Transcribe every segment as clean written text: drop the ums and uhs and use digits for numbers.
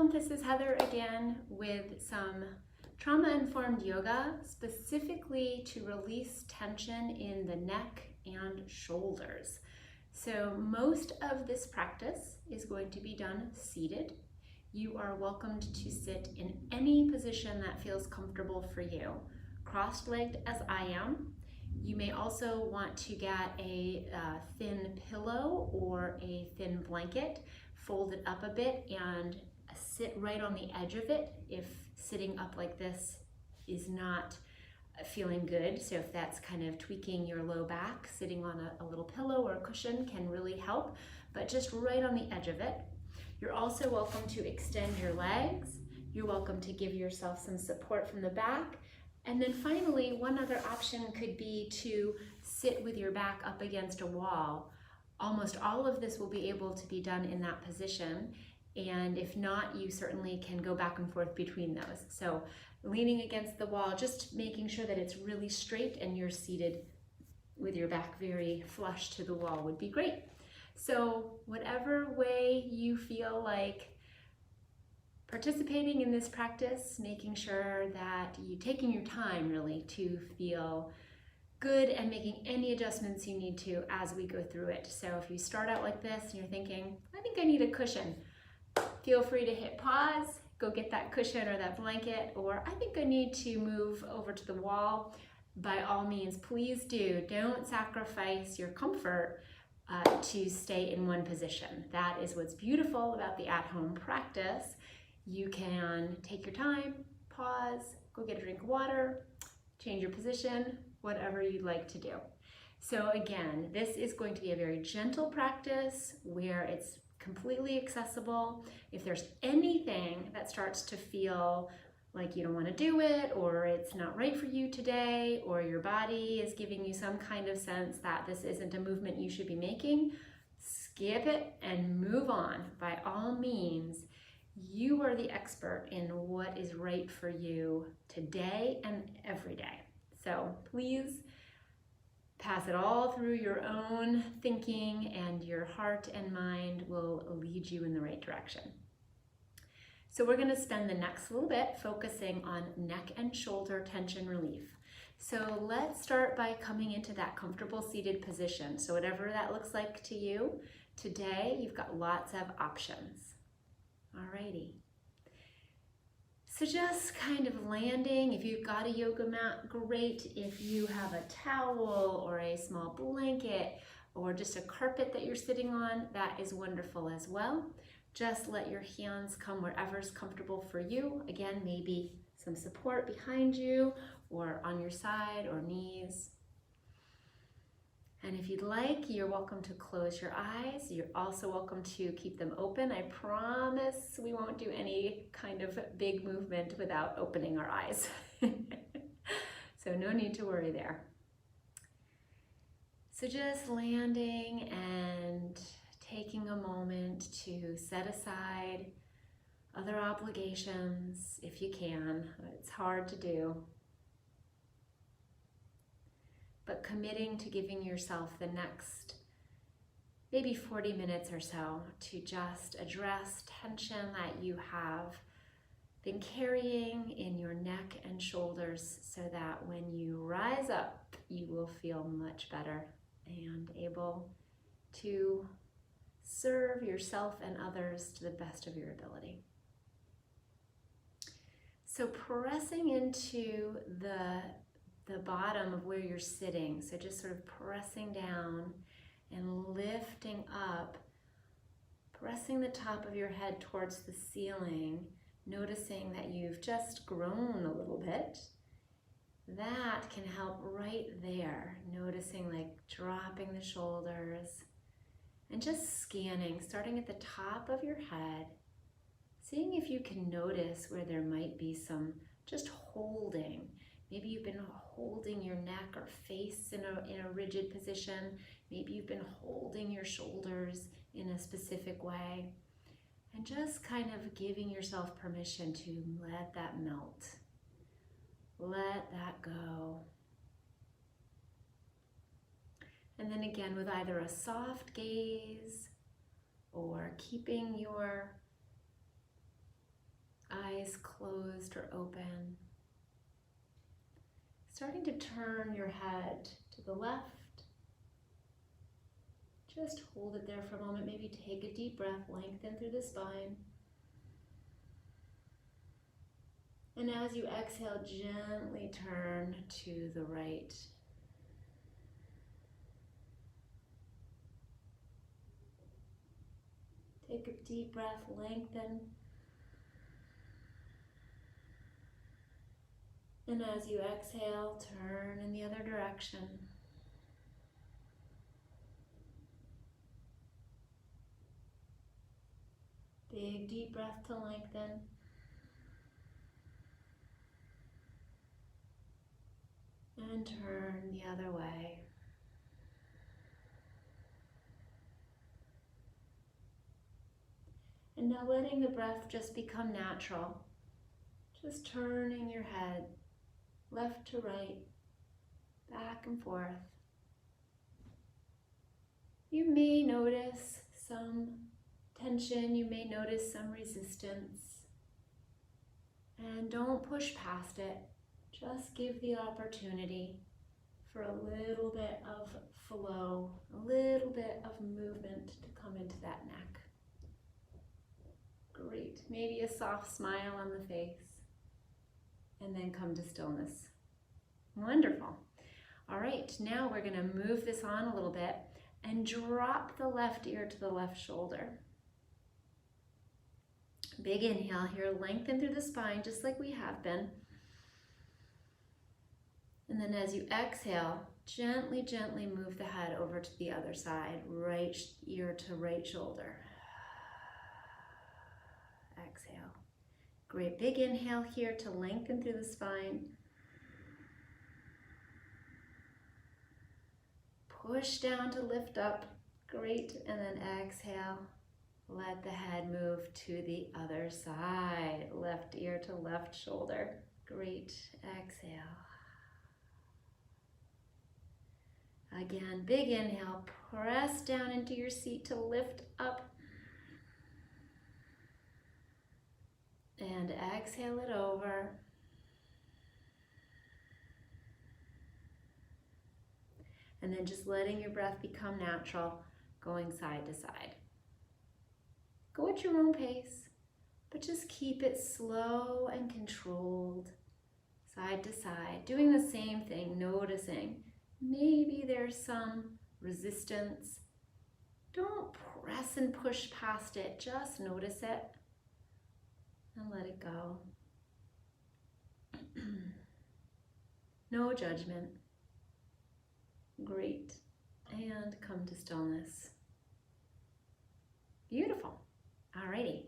Shalom, this is Heather again with some trauma-informed yoga, specifically to release tension in the neck and shoulders. So most of this practice is going to be done seated. You are welcomed to sit in any position that feels comfortable for you, cross-legged as I am. You may also want to get a thin pillow or a thin blanket, fold it up a bit and sit right on the edge of it if sitting up like this is not feeling good. So if that's kind of tweaking your low back, sitting on a little pillow or a cushion can really help, but just right on the edge of it. You're also welcome to extend your legs. You're welcome to give yourself some support from the back. And then finally, one other option could be to sit with your back up against a wall. Almost all of this will be able to be done in that position. And if not, you certainly can go back and forth between those. So leaning against the wall, just making sure that it's really straight and you're seated with your back very flush to the wall would be great. So whatever way you feel like participating in this practice, making sure that you're taking your time really to feel good and making any adjustments you need to as we go through it. So if you start out like this and you're thinking, I think I need a cushion, feel free to hit pause, go get that cushion or that blanket, or I think I need to move over to the wall. By all means, please do. Don't sacrifice your comfort to stay in one position. That is what's beautiful about the at-home practice. You can take your time, pause, go get a drink of water, change your position, whatever you'd like to do. So again, this is going to be a very gentle practice where it's completely accessible. If there's anything that starts to feel like you don't want to do it, or it's not right for you today, or your body is giving you some kind of sense that this isn't a movement you should be making, skip it and move on. By all means, you are the expert in what is right for you today and every day. So please pass it all through your own thinking, and your heart and mind will lead you in the right direction. So we're going to spend the next little bit focusing on neck and shoulder tension relief. So let's start by coming into that comfortable seated position. So whatever that looks like to you, today you've got lots of options. Alrighty. So just kind of landing. If you've got a yoga mat, great. If you have a towel or a small blanket or just a carpet that you're sitting on, that is wonderful as well. Just let your hands come wherever's comfortable for you. Again, maybe some support behind you or on your side or knees. And if you'd like, you're welcome to close your eyes. You're also welcome to keep them open. I promise we won't do any kind of big movement without opening our eyes. So no need to worry there. So just landing and taking a moment to set aside other obligations if you can. It's hard to do. But committing to giving yourself the next maybe 40 minutes or so to just address tension that you have been carrying in your neck and shoulders, so that when you rise up, you will feel much better and able to serve yourself and others to the best of your ability. So pressing into the bottom of where you're sitting, so just sort of pressing down and lifting up, pressing the top of your head towards the ceiling, noticing that you've just grown a little bit. That can help right there, noticing like dropping the shoulders and just scanning, starting at the top of your head, seeing if you can notice where there might be some just holding. Maybe you've been holding your neck or face in a rigid position. Maybe you've been holding your shoulders in a specific way. And just kind of giving yourself permission to let that melt. Let that go. And then again, with either a soft gaze or keeping your eyes closed or open. Starting to turn your head to the left. Just hold it there for a moment. Maybe take a deep breath, lengthen through the spine. And as you exhale, gently turn to the right. Take a deep breath, lengthen. And as you exhale, turn in the other direction. Big deep breath to lengthen. And turn the other way. And now letting the breath just become natural. Just turning your head left to right, back and forth. You may notice some tension, you may notice some resistance. And don't push past it. Just give the opportunity for a little bit of flow, a little bit of movement to come into that neck. Great. Maybe a soft smile on the face. And then come to stillness. Wonderful. All right, now we're going to move this on a little bit and drop the left ear to the left shoulder. Big inhale here, lengthen through the spine just like we have been. And then as you exhale, gently, gently move the head over to the other side, right ear to right shoulder. Exhale. Great, big inhale here to lengthen through the spine. Push down to lift up. Great, and then exhale. Let the head move to the other side. Left ear to left shoulder. Great, exhale. Again, big inhale. Press down into your seat to lift up. And exhale it over. And then just letting your breath become natural, going side to side. Go at your own pace, but just keep it slow and controlled, side to side, doing the same thing, noticing maybe there's some resistance. Don't press and push past it, just notice it and let it go. No judgment. Great. And come to stillness. Beautiful. Alrighty.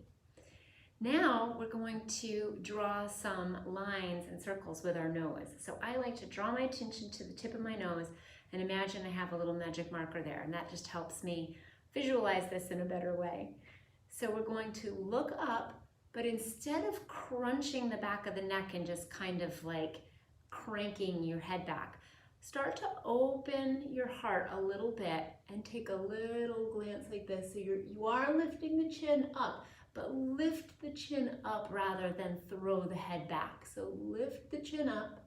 Now we're going to draw some lines and circles with our nose. So I like to draw my attention to the tip of my nose and imagine I have a little magic marker there, and that just helps me visualize this in a better way. So we're going to look up, but instead of crunching the back of the neck and just kind of like cranking your head back, start to open your heart a little bit and take a little glance like this. So you are lifting the chin up, but lift the chin up rather than throw the head back. So lift the chin up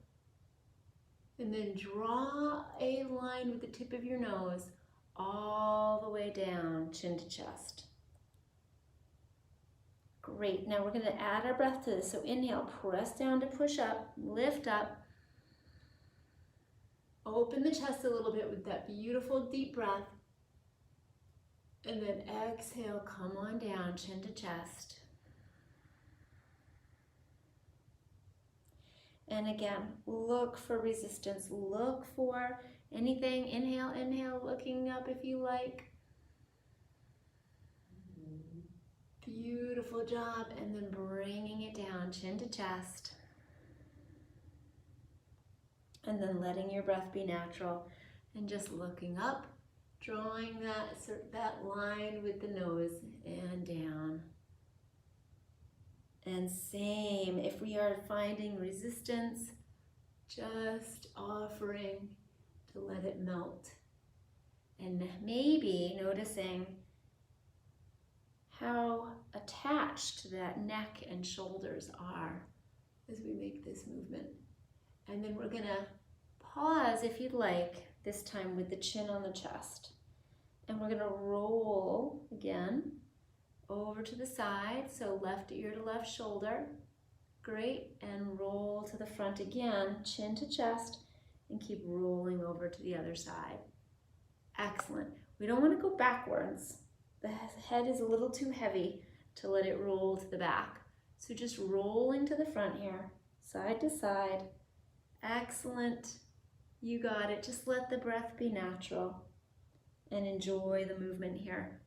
and then draw a line with the tip of your nose all the way down, chin to chest. Great, now we're gonna add our breath to this. So inhale, press down to push up, lift up. Open the chest a little bit with that beautiful deep breath. And then exhale, come on down, chin to chest. And again, look for resistance. Look for anything. Inhale, inhale, looking up if you like. Beautiful job. And then bringing it down, chin to chest. And then letting your breath be natural and just looking up, drawing that line with the nose and down. And same, if we are finding resistance, just offering to let it melt. And maybe noticing how attached that neck and shoulders are as we make this movement. And then we're gonna pause if you'd like, this time with the chin on the chest. And we're gonna roll again over to the side, so left ear to left shoulder. Great, and roll to the front again, chin to chest, and keep rolling over to the other side. Excellent. We don't want to go backwards. The head is a little too heavy to let it roll to the back. So just rolling to the front here, side to side. Excellent. You got it. Just let the breath be natural and enjoy the movement here.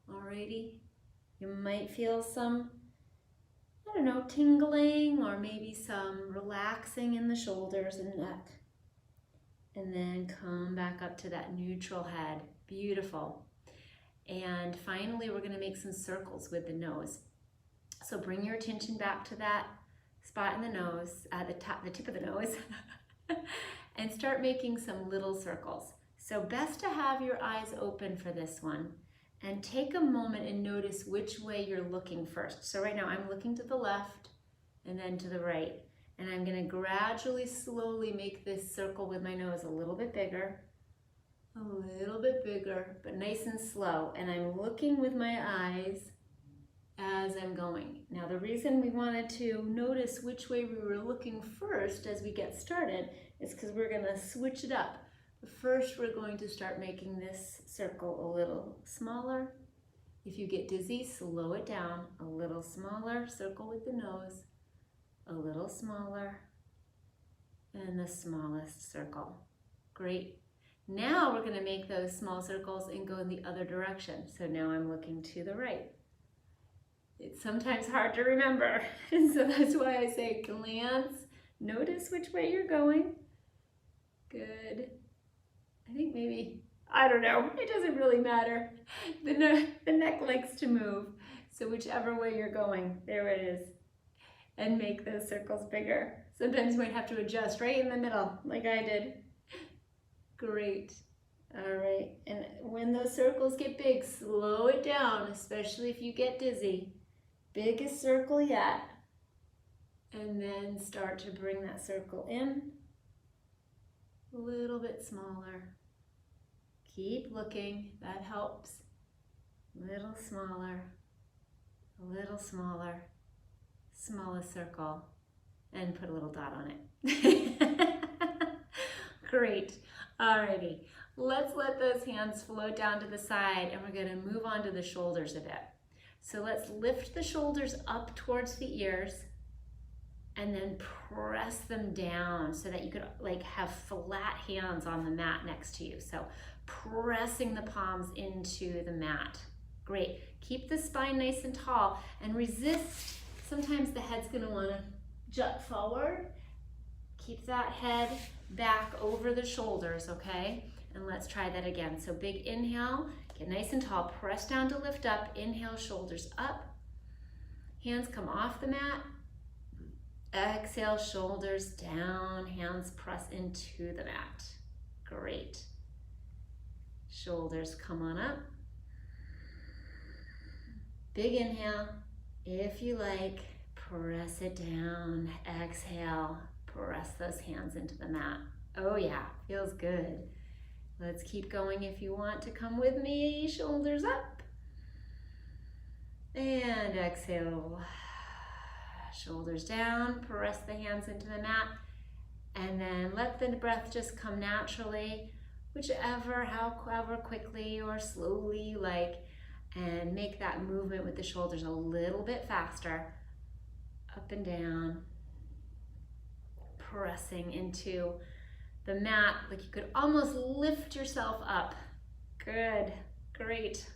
Alrighty. You might feel some, I don't know, tingling or maybe some relaxing in the shoulders and neck. And then come back up to that neutral head. Beautiful. And finally, we're going to make some circles with the nose. So bring your attention back to that spot in the nose, the tip of the nose, and start making some little circles. So best to have your eyes open for this one. And take a moment and notice which way you're looking first. So right now I'm looking to the left and then to the right. And I'm going to gradually, slowly make this circle with my nose a little bit bigger, but nice and slow. And I'm looking with my eyes as I'm going. Now the reason we wanted to notice which way we were looking first as we get started is because we're going to switch it up. First, we're going to start making this circle a little smaller. If you get dizzy, slow it down. A little smaller, circle with the nose, a little smaller, and the smallest circle. Great. Now we're going to make those small circles and go in the other direction. So now I'm looking to the right. It's sometimes hard to remember, and so that's why I say glance, notice which way you're going. Good. I think maybe, I don't know, it doesn't really matter. The neck likes to move, so whichever way you're going, there it is. And make those circles bigger. Sometimes you might have to adjust right in the middle, like I did. Great. All right, and when those circles get big, slow it down, especially if you get dizzy. Biggest circle yet. And then start to bring that circle in. A little bit smaller. Keep looking, that helps. Little smaller, a little smaller, smallest circle, and put a little dot on it. Great, alrighty. Let's let those hands float down to the side and we're gonna move on to the shoulders a bit. So let's lift the shoulders up towards the ears and then press them down so that you could like have flat hands on the mat next to you. So pressing the palms into the mat. Great. Keep the spine nice and tall and resist. Sometimes the head's gonna wanna jut forward. Keep that head back over the shoulders, okay? And let's try that again. So big inhale, get nice and tall, press down to lift up, inhale, shoulders up. Hands come off the mat. Exhale, shoulders down, hands press into the mat. Great. Shoulders come on up. Big inhale. If you like, press it down. Exhale, press those hands into the mat. Oh yeah, feels good. Let's keep going if you want to come with me. Shoulders up. And exhale. Shoulders down, press the hands into the mat, and then let the breath just come naturally, however quickly or slowly you like, and make that movement with the shoulders a little bit faster, up and down, pressing into the mat, like you could almost lift yourself up. Good, great.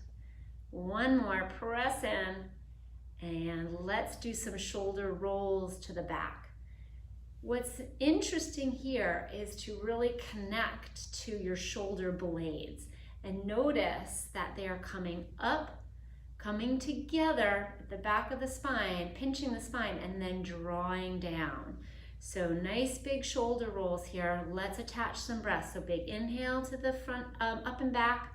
One more, press in. And let's do some shoulder rolls to the back. What's interesting here is to really connect to your shoulder blades and notice that they are coming up, coming together at the back of the spine, pinching the spine, and then drawing down. So nice big shoulder rolls here. Let's attach some breath. So big inhale to the front, up and back.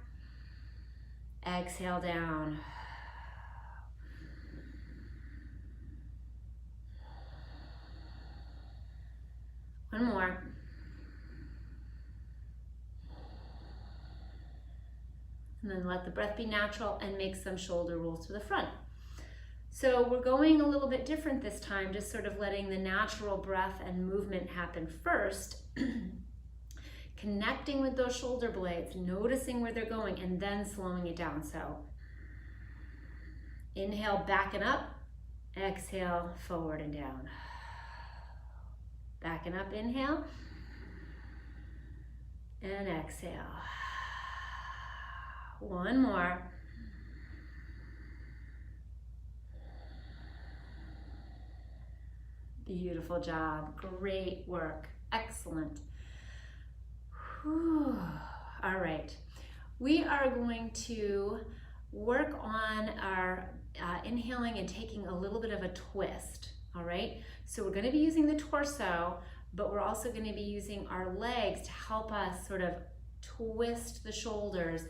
Exhale down. And then let the breath be natural and make some shoulder rolls to the front. So we're going a little bit different this time, just sort of letting the natural breath and movement happen first. Connecting with those shoulder blades, noticing where they're going, and then slowing it down. So inhale, backing up. Exhale, forward and down. Backing up, inhale. And exhale. One more. Beautiful job. Great work. Excellent. Whew. All right. We are going to work on our inhaling and taking a little bit of a twist. All right. So we're going to be using the torso, but we're also going to be using our legs to help us sort of twist the shoulders,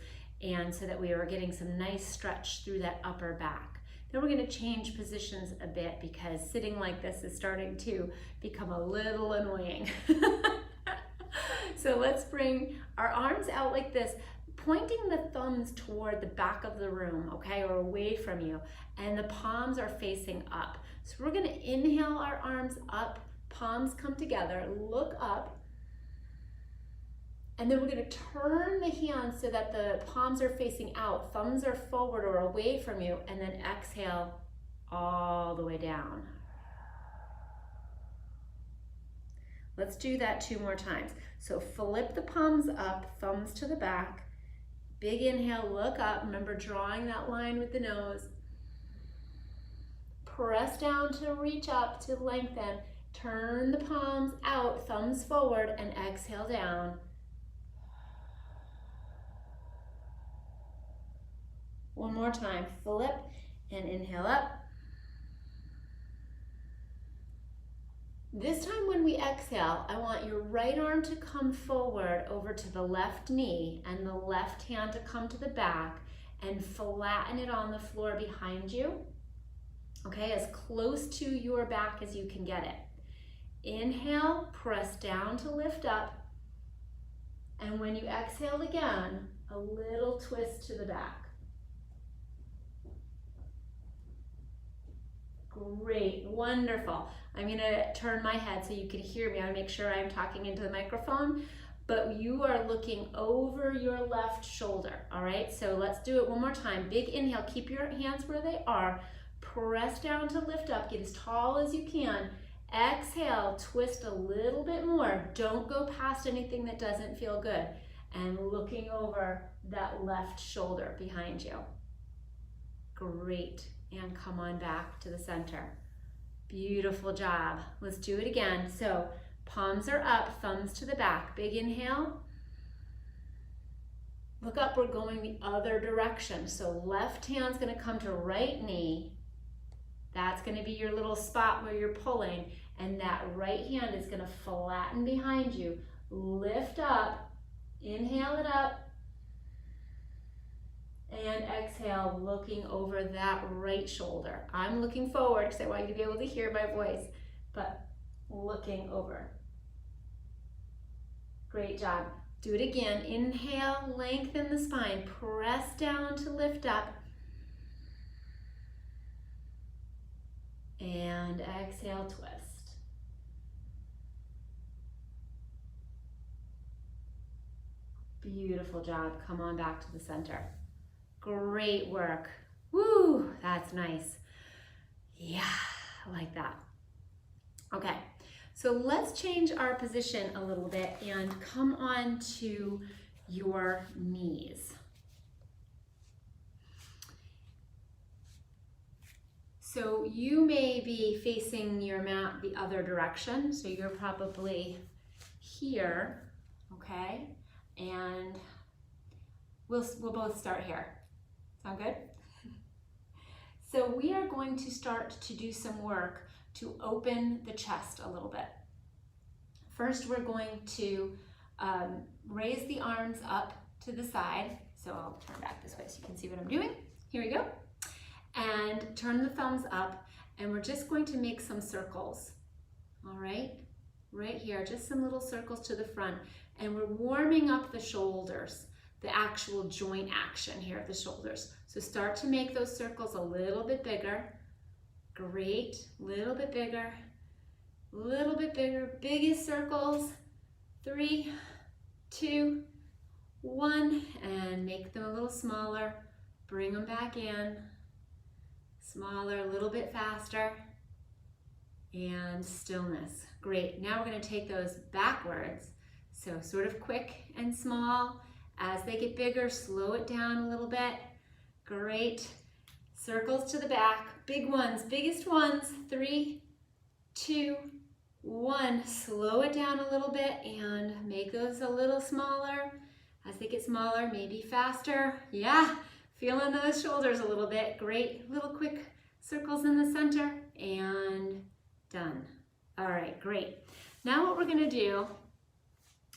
and so that we are getting some nice stretch through that upper back. Then we're going to change positions a bit because sitting like this is starting to become a little annoying. So let's bring our arms out like this, pointing the thumbs toward the back of the room, okay, or away from you, and the palms are facing up. So we're going to inhale our arms up, palms come together, look up, and then we're going to turn the hands so that the palms are facing out, thumbs are forward or away from you, and then exhale all the way down. Let's do that 2 more times. So flip the palms up, thumbs to the back. Big inhale, look up. Remember drawing that line with the nose. Press down to reach up, to lengthen. Turn the palms out, thumbs forward, and exhale down. One more time, flip and inhale up. This time when we exhale, I want your right arm to come forward over to the left knee and the left hand to come to the back and flatten it on the floor behind you. Okay, as close to your back as you can get it. Inhale, press down to lift up. And when you exhale again, a little twist to the back. Great, wonderful. I'm gonna turn my head so you can hear me. I wanna make sure I'm talking into the microphone, but you are looking over your left shoulder, all right? So let's do it one more time. Big inhale, keep your hands where they are. Press down to lift up, get as tall as you can. Exhale, twist a little bit more. Don't go past anything that doesn't feel good. And looking over that left shoulder behind you. Great. And come on back to the center. Beautiful job. Let's do it again. So palms are up, thumbs to the back. Big inhale. Look up, we're going the other direction. So left hand's gonna come to right knee. That's gonna be your little spot where you're pulling. And that right hand is gonna flatten behind you. Lift up, inhale it up. And exhale, looking over that right shoulder. I'm looking forward because I want you to be able to hear my voice, but looking over. Great job. Do it again. Inhale, lengthen the spine. Press down to lift up. And exhale, twist. Beautiful job. Come on back to the center. Great work. Woo, that's nice. Yeah, I like that. Okay, so let's change our position a little bit and come on to your knees. So you may be facing your mat the other direction, so you're probably here, okay? And we'll both start here. Sound good? So we are going to start to do some work to open the chest a little bit. First, we're going to raise the arms up to the side. So I'll turn back this way so you can see what I'm doing. Here we go. And turn the thumbs up, and we're just going to make some circles. All right? Right here, just some little circles to the front. And we're warming up the shoulders. the actual joint action here at the shoulders. So start to make those circles a little bit bigger. Great, little bit bigger, little bit bigger, biggest circles. 3, 2, 1, and make them a little smaller. Bring them back in. Smaller, a little bit faster. And stillness. Great. Now we're going to take those backwards. So sort of quick and small. As they get bigger, slow it down a little bit. Great. Circles to the back. Big ones, biggest ones. 3, 2, 1. Slow it down a little bit and make those a little smaller. As they get smaller, maybe faster. Yeah, feeling those shoulders a little bit. Great. Little quick circles in the center and done. All right, great. Now what we're going to do,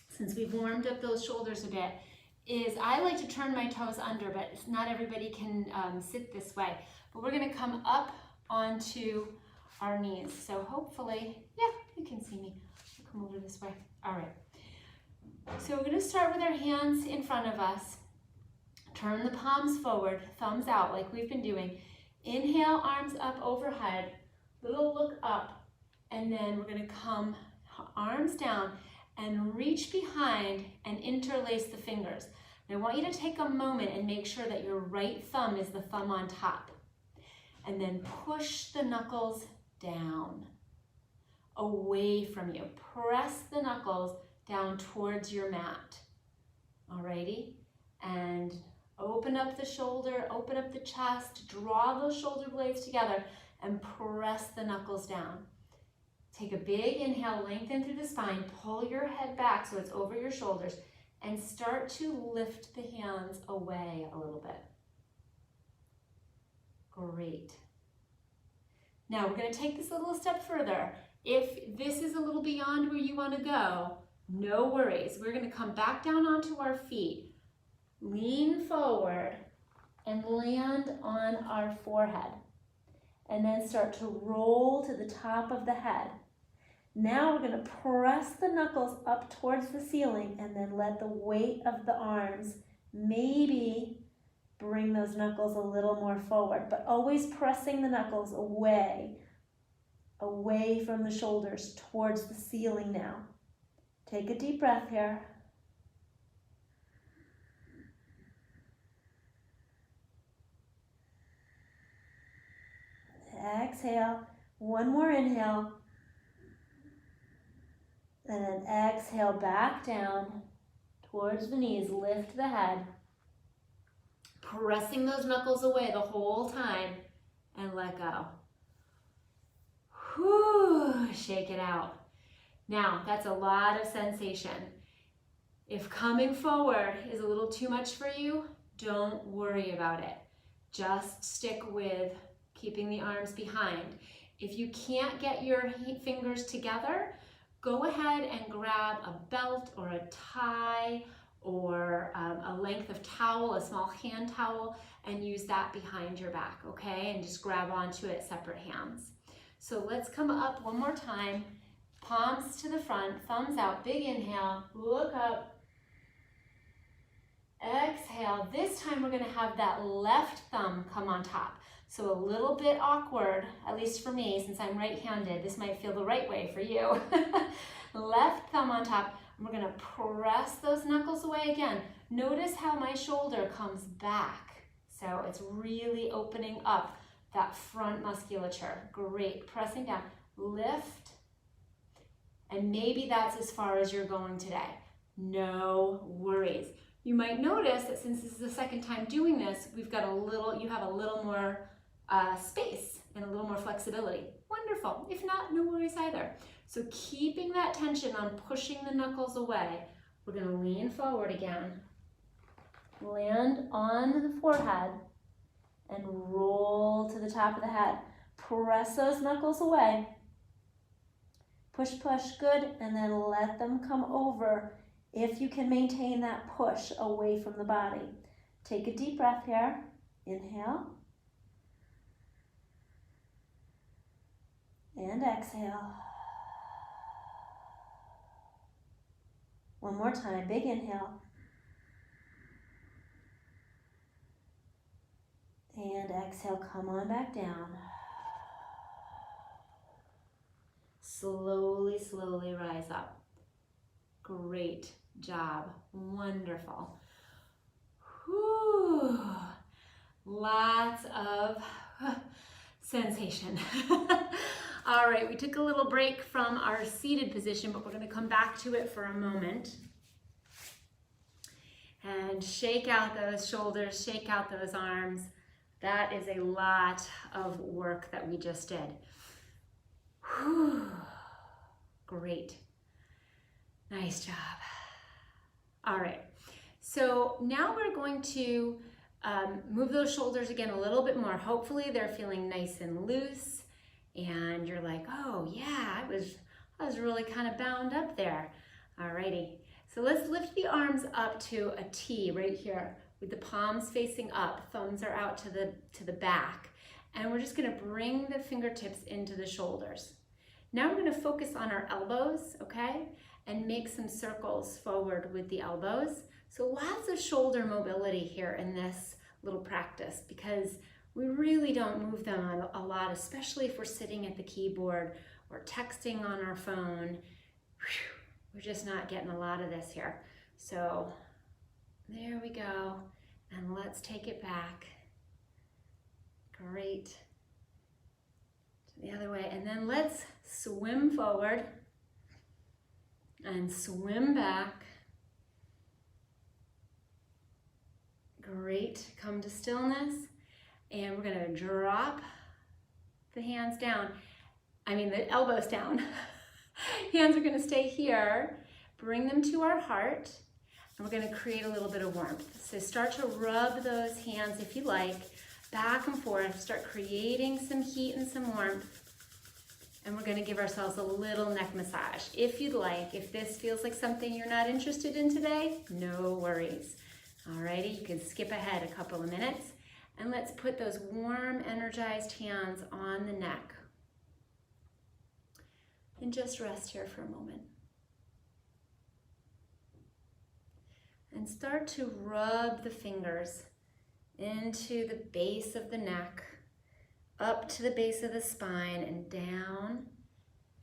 since we've warmed up those shoulders a bit, is I like to turn my toes under, but not everybody can sit this way. But we're going to come up onto our knees. So hopefully, yeah, you can see me. I'll come over this way. All right. So we're going to start with our hands in front of us. Turn the palms forward, thumbs out like we've been doing. Inhale, arms up overhead. Little look up. And then we're going to come arms down and reach behind and interlace the fingers. And I want you to take a moment and make sure that your right thumb is the thumb on top. And then push the knuckles down, away from you. Press the knuckles down towards your mat. Alrighty? And open up the shoulder, open up the chest, draw those shoulder blades together and press the knuckles down. Take a big inhale, lengthen through the spine, pull your head back so it's over your shoulders, and start to lift the hands away a little bit. Great. Now we're going to take this a little step further. If this is a little beyond where you want to go, no worries. We're going to come back down onto our feet, lean forward, and land on our forehead. And then start to roll to the top of the head. Now we're going to press the knuckles up towards the ceiling and then let the weight of the arms maybe bring those knuckles a little more forward, but always pressing the knuckles away from the shoulders towards the ceiling now. Take a deep breath here. Exhale. One more inhale. And then exhale back down towards the knees. Lift the head. Pressing those knuckles away the whole time and let go. Whew, shake it out. Now, that's a lot of sensation. If coming forward is a little too much for you, don't worry about it. Just stick with keeping the arms behind. If you can't get your fingers together, go ahead and grab a belt or a tie or a length of towel, a small hand towel, and use that behind your back, okay? And just grab onto it separate hands. So let's come up one more time. Palms to the front, thumbs out, big inhale, look up. Exhale. This time we're going to have that left thumb come on top. So a little bit awkward, at least for me, since I'm right-handed. This might feel the right way for you. Left thumb on top. And we're going to press those knuckles away again. Notice how my shoulder comes back. So it's really opening up that front musculature. Great. Pressing down. Lift. And maybe that's as far as you're going today. No worries. You might notice that since this is the second time doing this, you have a little more space and a little more flexibility. Wonderful. If not, no worries either. So keeping that tension on pushing the knuckles away, we're going to lean forward again. Land on the forehead and roll to the top of the head. Press those knuckles away. Push, push, good, and then let them come over if you can maintain that push away from the body. Take a deep breath here. Inhale. And exhale. One more time, big inhale. And exhale, come on back down. Slowly, slowly rise up. Great job. Wonderful. Whew. Lots of sensation. All right, we took a little break from our seated position, but we're going to come back to it for a moment. And shake out those shoulders, shake out those arms. That is a lot of work that we just did. Whew. Great. Nice job. All right, so now we're going to move those shoulders again a little bit more. Hopefully they're feeling nice and loose and you're like, oh yeah, I was really kind of bound up there. All righty, so let's lift the arms up to a T right here with the palms facing up, thumbs are out to the back, and we're just gonna bring the fingertips into the shoulders. Now we're gonna focus on our elbows, okay? And make some circles forward with the elbows. So lots of shoulder mobility here in this little practice because we really don't move them a lot, especially if we're sitting at the keyboard or texting on our phone. We're just not getting a lot of this here. So there we go. And let's take it back. Great. The other way, and then let's swim forward and swim back. Great, come to stillness, and we're gonna drop the hands down. The elbows down. Hands are gonna stay here, bring them to our heart, and we're gonna create a little bit of warmth. So start to rub those hands if you like, back and forth, start creating some heat and some warmth. And we're gonna give ourselves a little neck massage. If you'd like, if this feels like something you're not interested in today, no worries. Alrighty, you can skip ahead a couple of minutes and let's put those warm, energized hands on the neck. And just rest here for a moment. And start to rub the fingers into the base of the neck, up to the base of the spine and down.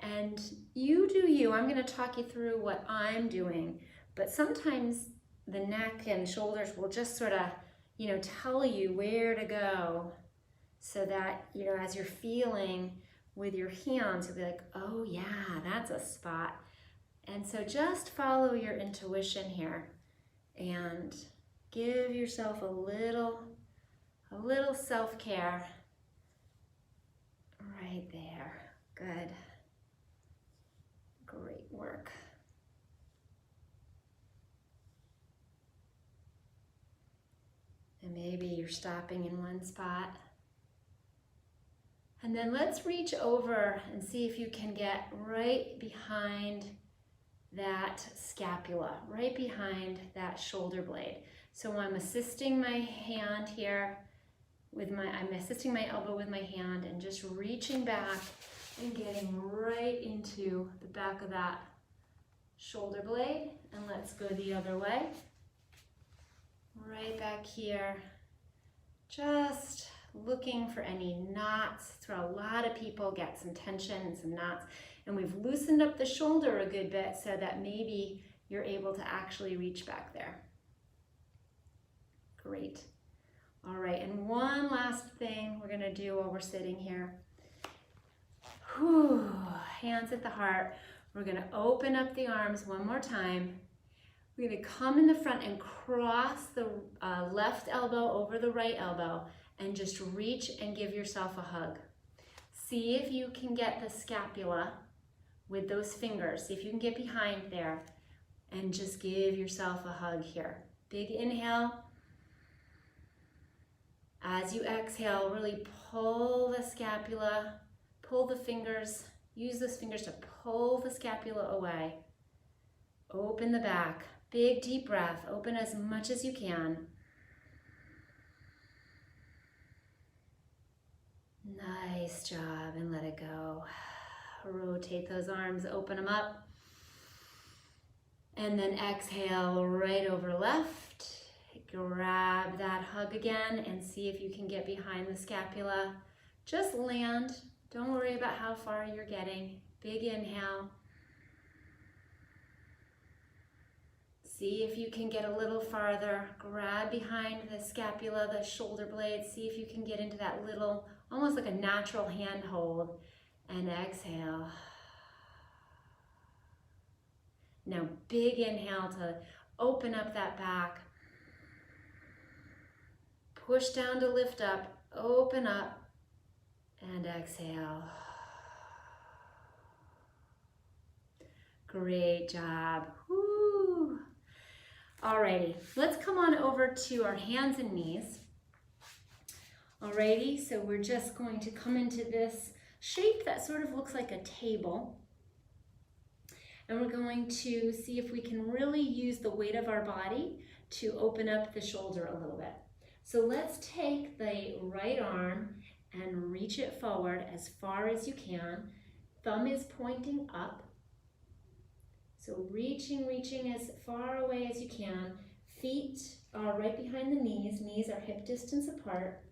And you do you. I'm going to talk you through what I'm doing, but sometimes the neck and shoulders will just sort of, tell you where to go so that, as you're feeling with your hands, you'll be like, oh yeah, that's a spot. And so just follow your intuition here and give yourself a little self-care. Right there. Good. Great work. And maybe you're stopping in one spot. And then let's reach over and see if you can get right behind that scapula, right behind that shoulder blade. So I'm assisting my hand here I'm assisting my elbow with my hand and just reaching back and getting right into the back of that shoulder blade. And let's go the other way. Right back here. Just looking for any knots. It's where a lot of people get some tension and some knots. And we've loosened up the shoulder a good bit so that maybe you're able to actually reach back there. Great. All right, and one last thing we're gonna do while we're sitting here. Whew, hands at the heart. We're gonna open up the arms one more time. We're gonna come in the front and cross the left elbow over the right elbow and just reach and give yourself a hug. See if you can get the scapula with those fingers. See if you can get behind there and just give yourself a hug here. Big inhale. As you exhale, really pull the scapula, pull the fingers, use those fingers to pull the scapula away. Open the back, big deep breath, open as much as you can. Nice job, and let it go. Rotate those arms, open them up. And then exhale right over left Grab that hug again and see if you can get behind the scapula. Just land. Don't worry about how far you're getting. Big inhale. See if you can get a little farther. Grab behind the scapula, the shoulder blades. See if you can get into that little, almost like a natural hand hold. And exhale. Now big inhale to open up that back. Push down to lift up, open up, and exhale. Great job. Woo. Alrighty, let's come on over to our hands and knees. Alrighty, so we're just going to come into this shape that sort of looks like a table. And we're going to see if we can really use the weight of our body to open up the shoulder a little bit. So let's take the right arm and reach it forward as far as you can. Thumb is pointing up. So reaching as far away as you can. Feet are right behind the knees. Knees are hip distance apart.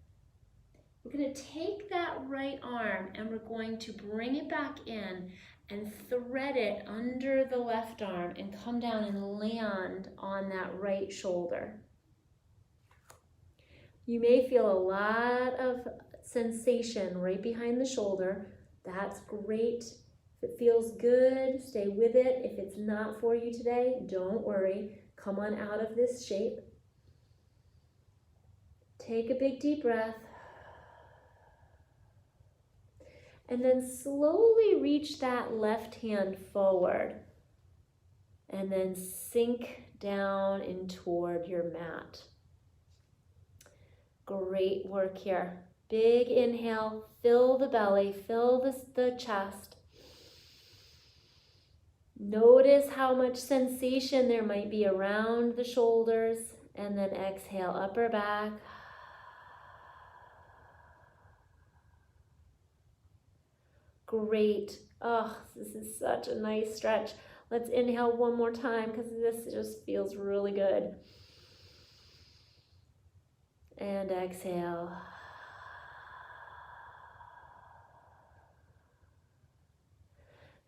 We're going to take that right arm and we're going to bring it back in and thread it under the left arm and come down and land on that right shoulder. You may feel a lot of sensation right behind the shoulder. That's great. If it feels good, stay with it. If it's not for you today, don't worry. Come on out of this shape. Take a big deep breath. And then slowly reach that left hand forward. And then sink down in toward your mat. Great work here. Big inhale, fill the belly, fill the chest. Notice how much sensation there might be around the shoulders, and then exhale, upper back. Great. Oh, this is such a nice stretch. Let's inhale one more time because this just feels really good. And exhale.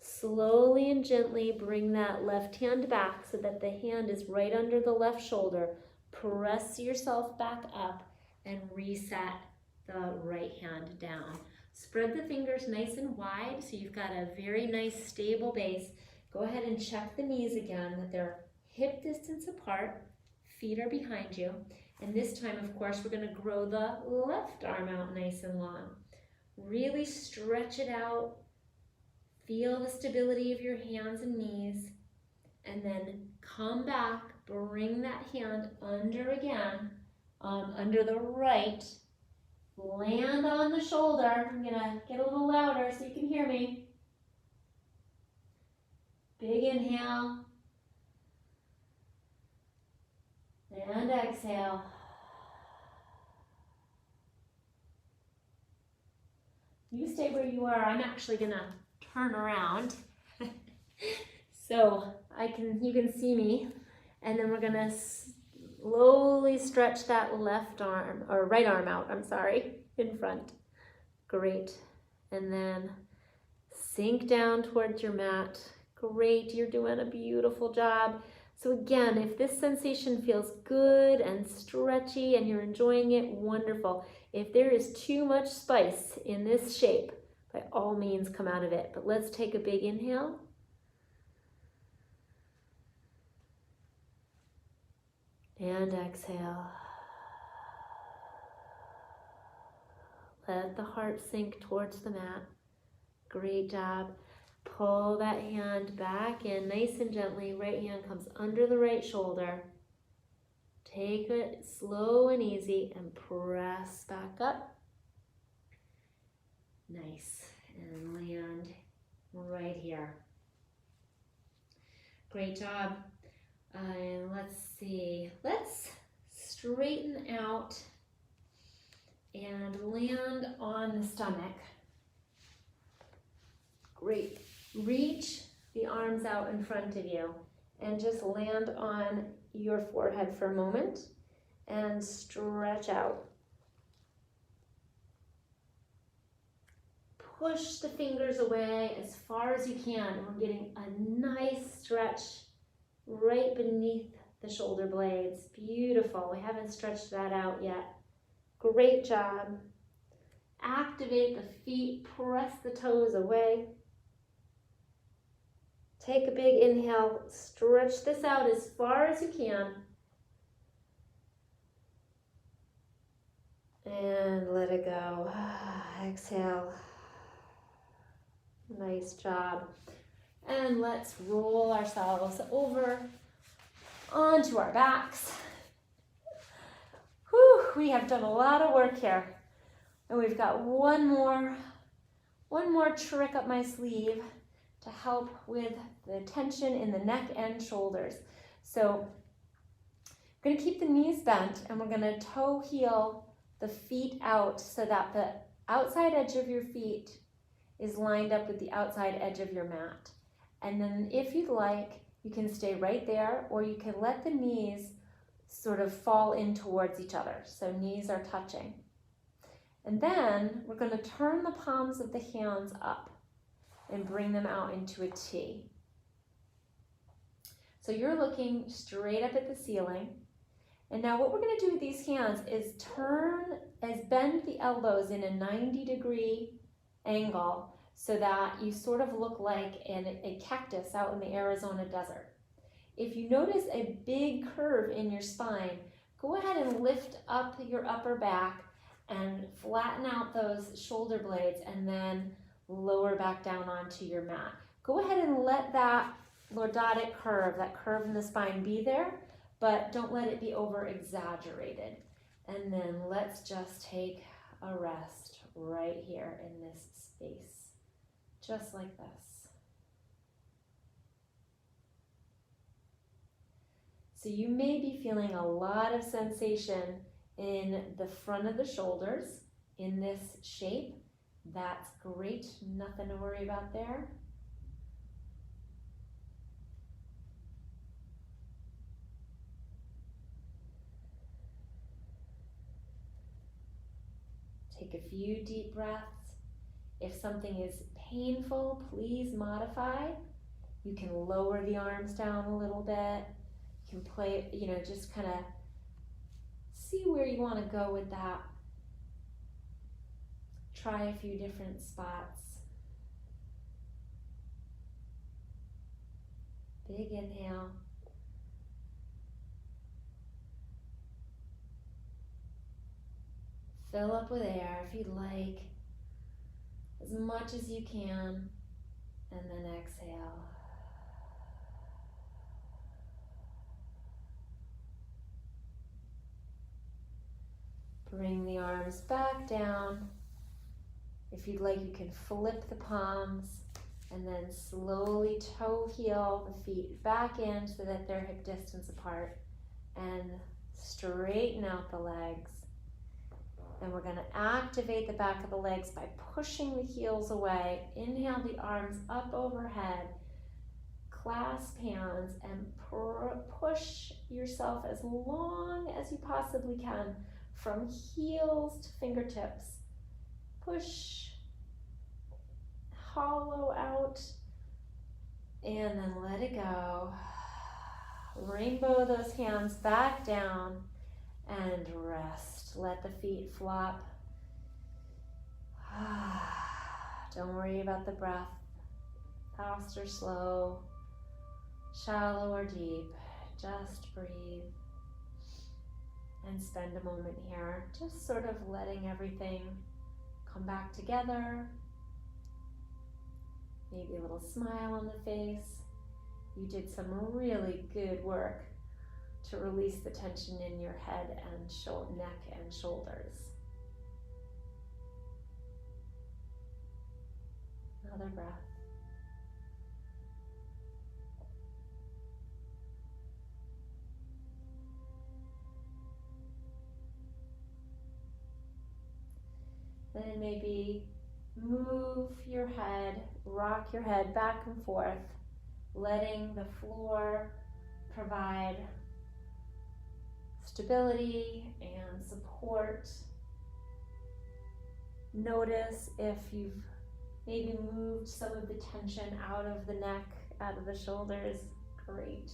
Slowly and gently bring that left hand back so that the hand is right under the left shoulder. Press yourself back up and reset the right hand down. Spread the fingers nice and wide so you've got a very nice stable base. Go ahead and check the knees again, that they're hip distance apart. Feet are behind you. And this time, of course, we're going to grow the left arm out nice and long. Really stretch it out. Feel the stability of your hands and knees. And then come back, bring that hand under again, under the right. Land on the shoulder. I'm going to get a little louder so you can hear me. Big inhale. And exhale. You stay where you are. I'm actually going to turn around so you can see me. And then we're going to slowly stretch that left arm, or right arm out, in front. Great. And then sink down towards your mat. Great, you're doing a beautiful job. So again, if this sensation feels good and stretchy and you're enjoying it, wonderful. If there is too much spice in this shape, by all means come out of it. But let's take a big inhale. And exhale. Let the heart sink towards the mat. Great job. Pull that hand back in nice and gently. Right hand comes under the right shoulder. Take it slow and easy and press back up. Nice. And land right here. Great job. And let's see. Let's straighten out and land on the stomach. Great. Reach the arms out in front of you and just land on your forehead for a moment. and stretch out. Push the fingers away as far as you can. We're getting a nice stretch right beneath the shoulder blades. Beautiful. We haven't stretched that out yet. Great job. Activate the feet, press the toes away. Take a big inhale, stretch this out as far as you can. And let it go. Exhale. Nice job. And let's roll ourselves over onto our backs. Whew, we have done a lot of work here. And we've got one more trick up my sleeve to help with the tension in the neck and shoulders. So I'm going to keep the knees bent and we're going to toe heel the feet out so that the outside edge of your feet is lined up with the outside edge of your mat. And then if you'd like, you can stay right there, or you can let the knees sort of fall in towards each other. So knees are touching. And then we're going to turn the palms of the hands up and bring them out into a T. So you're looking straight up at the ceiling. And now what we're going to do with these hands is bend the elbows in a 90-degree angle so that you sort of look like a cactus out in the Arizona desert. If you notice a big curve in your spine, go ahead and lift up your upper back and flatten out those shoulder blades and then lower back down onto your mat. Go ahead and let that lordotic curve, that curve in the spine be there, but don't let it be over exaggerated. And then let's just take a rest right here in this space, just like this. So you may be feeling a lot of sensation in the front of the shoulders in this shape. That's great, nothing to worry about there. Take a few deep breaths. If something is painful, please modify. You can lower the arms down a little bit. You can play, just kind of see where you want to go with that. Try a few different spots. Big inhale. Fill up with air if you'd like, as much as you can, and then exhale. Bring the arms back down. If you'd like, you can flip the palms and then slowly toe heel the feet back in so that they're hip distance apart, and straighten out the legs. Then we're going to activate the back of the legs by pushing the heels away. Inhale the arms up overhead. Clasp hands and push yourself as long as you possibly can from heels to fingertips. Push, hollow out, and then let it go. Rainbow those hands back down and rest. Let the feet flop. Don't worry about the breath, fast or slow, shallow or deep. Just breathe and spend a moment here, just sort of letting everything come back together. Maybe a little smile on the face. You did some really good work to release the tension in your head and neck and shoulders. Another breath. Then maybe move your head, rock your head back and forth, letting the floor provide stability and support. Notice if you've maybe moved some of the tension out of the neck, out of the shoulders. Great.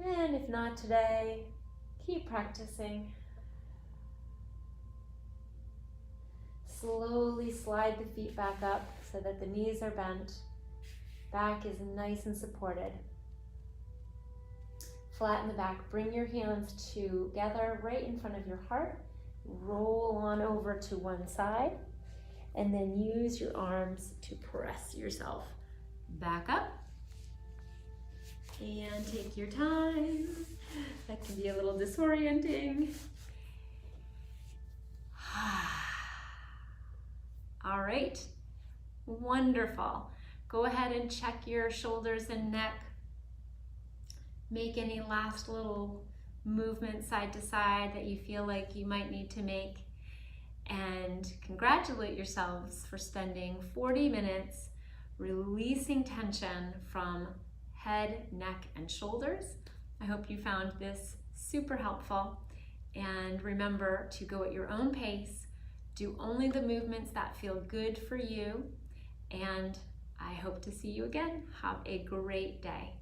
And if not today, keep practicing. Slowly slide the feet back up so that the knees are bent. Back is nice and supported. Flatten the back. Bring your hands together right in front of your heart. Roll on over to one side. And then use your arms to press yourself back up. And take your time. That can be a little disorienting. All right, wonderful. Go ahead and check your shoulders and neck. Make any last little movement side to side that you feel like you might need to make. And congratulate yourselves for spending 40 minutes releasing tension from head, neck, and shoulders. I hope you found this super helpful. And remember to go at your own pace. Do only the movements that feel good for you. And I hope to see you again. Have a great day.